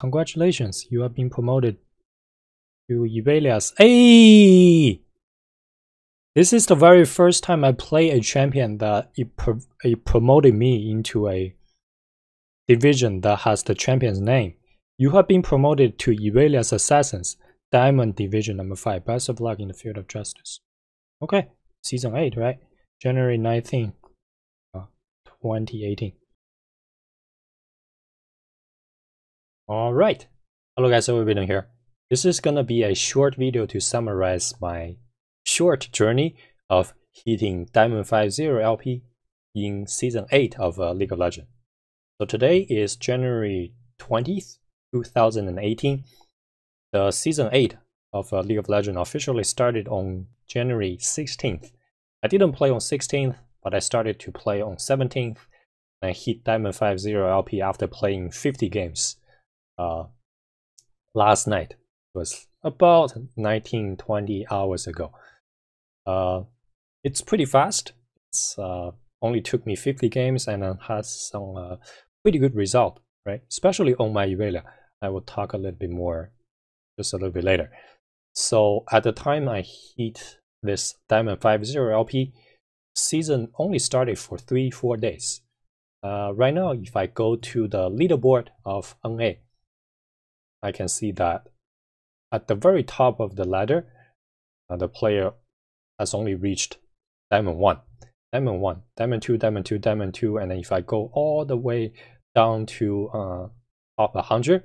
Congratulations, you have been promoted to Ivelia's. Hey! This is the very first time I play a champion that it promoted me into a division that has the champion's name. You have been promoted to Ivelia's Assassins, Diamond Division number 5. Best of luck in the field of justice. Okay, Season 8, right? January 19th, 2018. Alright. Hello guys, OverBidden here. This is gonna be a short video to summarize my short journey of hitting Diamond 50 LP in Season 8 of League of Legends. So today is January 20th, 2018. The Season 8 of League of Legends officially started on January 16th. I didn't play on 16th, but I started to play on 17th and I hit Diamond 50 LP after playing 50 games last night. It was about 19-20 hours ago. It's pretty fast. It's only took me 50 games and has some pretty good result, right? Especially on my Irelia. I will talk a little bit more just a little bit later. So at the time I hit this Diamond 50 LP, season only started for 3-4 days. Right now, if I go to the leaderboard of NA, I can see that at the very top of the ladder, the player has only reached Diamond 1, Diamond 1, Diamond 2, Diamond 2, Diamond 2, and then if I go all the way down to top 100,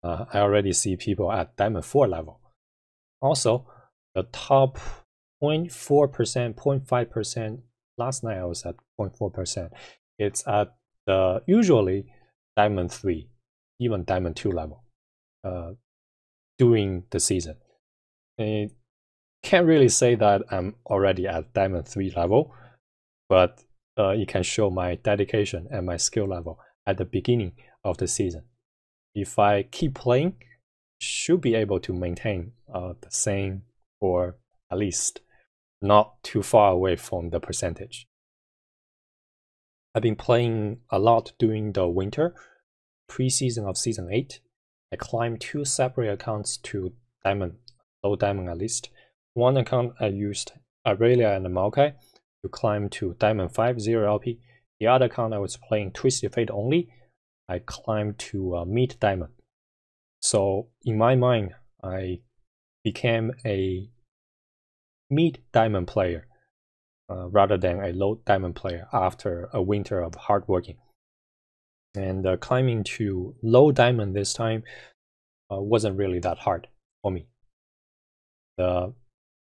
I already see people at Diamond 4 level. Also, the top 0.4%, 0.5%, last night I was at 0.4%. It's at the usually Diamond 3, even Diamond 2 level during the season. I can't really say that I'm already at Diamond 3 level, but it can show my dedication and my skill level at the beginning of the season. If I keep playing, should be able to maintain the same, or at least not too far away from the percentage. I've been playing a lot during the winter pre-season of Season 8. I climbed 2 separate accounts to Diamond, low Diamond at least. One account I used Aurelia and Maokai to climb to Diamond 50 LP. The other account I was playing Twisted Fate only. I climbed to mid Diamond. So in my mind, I became a mid Diamond player rather than a low Diamond player after a winter of hard working. And climbing to low Diamond this time wasn't really that hard for me.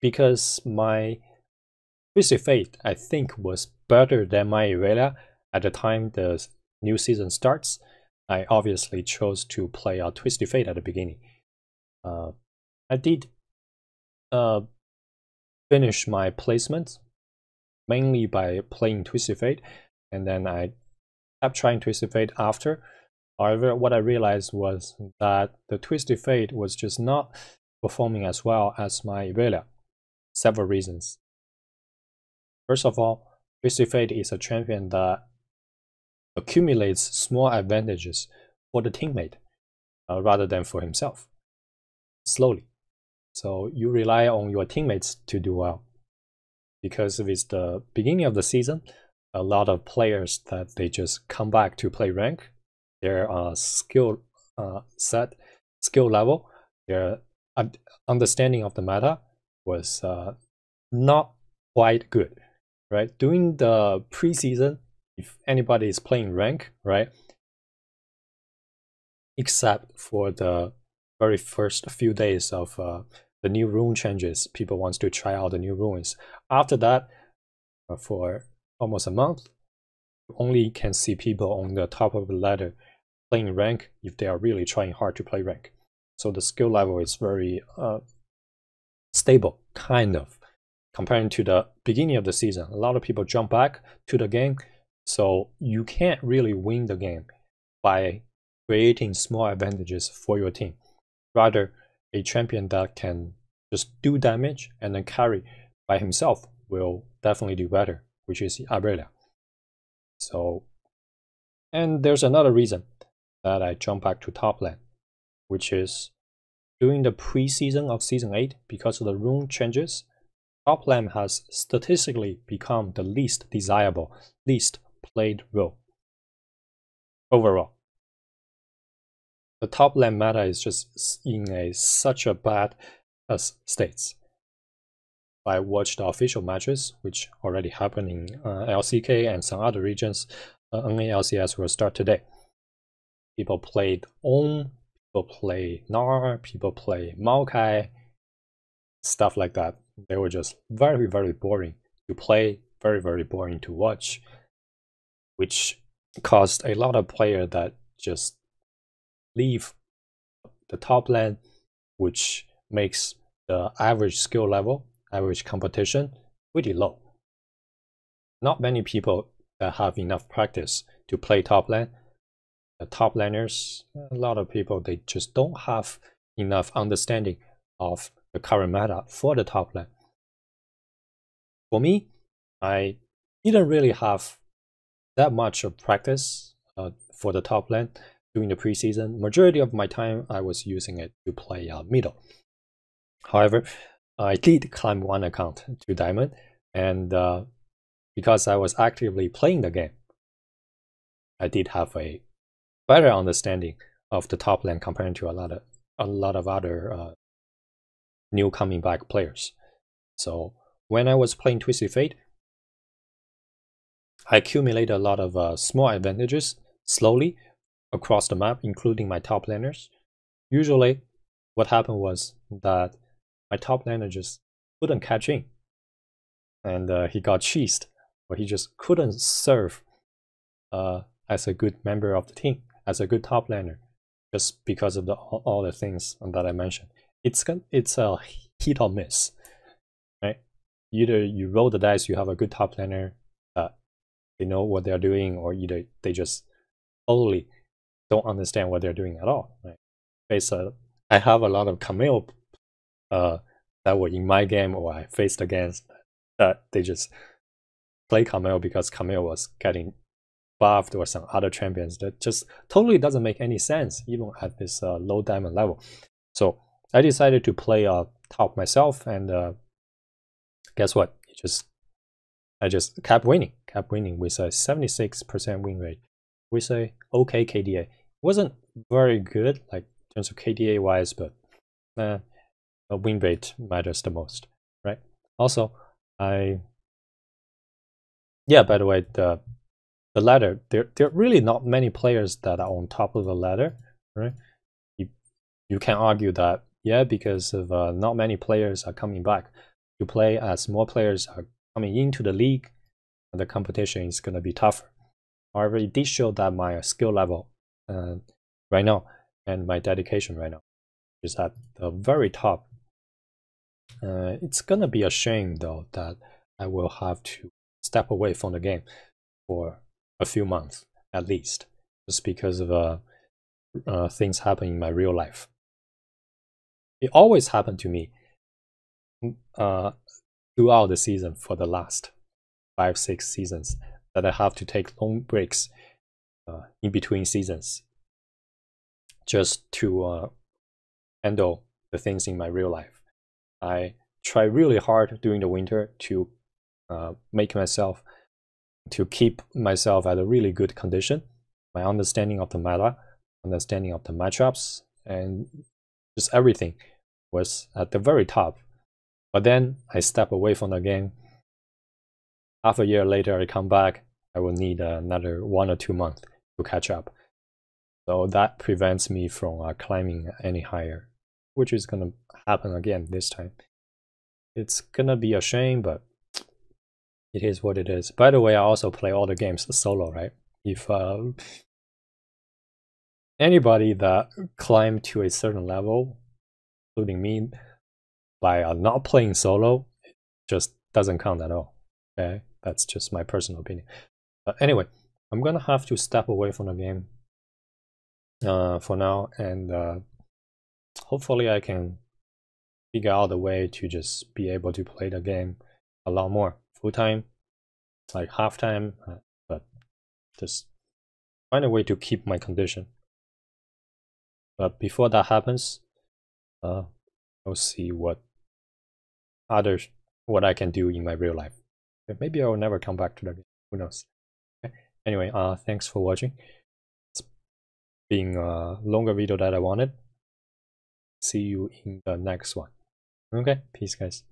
Because my Twisted Fate, I think, was better than my Irelia at the time the new season starts. I obviously chose to play Twisted Fate at the beginning. I did finish my placement mainly by playing Twisted Fate, and then I kept trying Twisted Fate after. However, what I realized was that the Twisted Fate was just not performing as well as my Irelia. Several reasons. First of all, Twisted Fate is a champion that accumulates small advantages for the teammate rather than for himself, slowly. So you rely on your teammates to do well. Because it's the beginning of the season, a lot of players that they just come back to play rank, their skill level, their understanding of the meta was not quite good, right? During the preseason, if anybody is playing rank, right, except for the very first few days of the new rune changes, people wants to try out the new runes. After that, for almost a month, you only can see people on the top of the ladder playing rank if they are really trying hard to play rank. So the skill level is very stable, kind of, comparing to the beginning of the season. A lot of people jump back to the game, so you can't really win the game by creating small advantages for your team. Rather, a champion that can just do damage and then carry by himself will definitely do better, which is Aurelia. So, and there's another reason. that I jump back to top lane, which is during the preseason of Season 8, because of the rune changes, top lane has statistically become the least desirable, least played role overall. The top lane meta is just in such a bad states. I watched the official matches, which already happened in LCK and some other regions. NA-LCS will start today. People played Own, people play Gnar, people play Maokai, stuff like that. They were just very, very boring to play, very, very boring to watch, which caused a lot of players that just leave the top lane, which makes the average skill level, average competition pretty low. Not many people that have enough practice to play top lane. The top laners, a lot of people, they just don't have enough understanding of the current meta for the top lane. For me, I didn't really have that much of practice for the top lane during the preseason. Majority of my time, I was using it to play middle. However, I did climb one account to Diamond, and because I was actively playing the game, I did have a better understanding of the top lane compared to a lot of other new coming back players. So when I was playing Twisted Fate, I accumulated a lot of small advantages slowly across the map, including my top laners. Usually, what happened was that my top laner just couldn't catch in, and he got cheesed, or he just couldn't serve as a good member of the team, as a good top laner, just because of all the things that I mentioned. It's a hit or miss, right? Either you roll the dice, you have a good top laner that they know what they're doing, or either they just totally don't understand what they're doing at all. Right? I have a lot of Camille that were in my game, or I faced against, that they just play Camille because Camille was getting buffed, or some other champions that just totally doesn't make any sense, even at this low diamond level. So I decided to play top myself, and guess what? I just kept winning with a 76% win rate, with a okay KDA. It wasn't very good, like in terms of KDA wise, but a win rate matters the most, right? Also, by the way, the ladder, there are really not many players that are on top of the ladder, right? You can argue that, yeah, because of not many players are coming back to play. As more players are coming into the league, the competition is going to be tougher. However, it did show that my skill level right now and my dedication right now is at the very top. It's going to be a shame, though, that I will have to step away from the game for a few months at least, just because of things happen in my real life. It always happened to me throughout the season for the last 5-6 seasons, that I have to take long breaks in between seasons just to handle the things in my real life. I try really hard during the winter to keep myself at a really good condition. My understanding of the meta, understanding of the matchups, and just everything was at the very top. But then I step away from the game. Half a year later, I come back, I will need another 1 or 2 months to catch up. So that prevents me from climbing any higher, which is going to happen again this time. It's going to be a shame, but it is what it is. By the way, I also play all the games solo, right? If anybody that climbed to a certain level, including me, by not playing solo, it just doesn't count at all. Okay, that's just my personal opinion. But anyway, I'm gonna have to step away from the game for now, and hopefully I can figure out a way to just be able to play the game a lot more full time, like half time, but just find a way to keep my condition But before that happens, I'll see what I can do in my real life. Maybe I'll never come back to that game. Who knows? Okay. Anyway, thanks for watching. It's being a longer video that I wanted. See you in the next one. Okay, peace guys.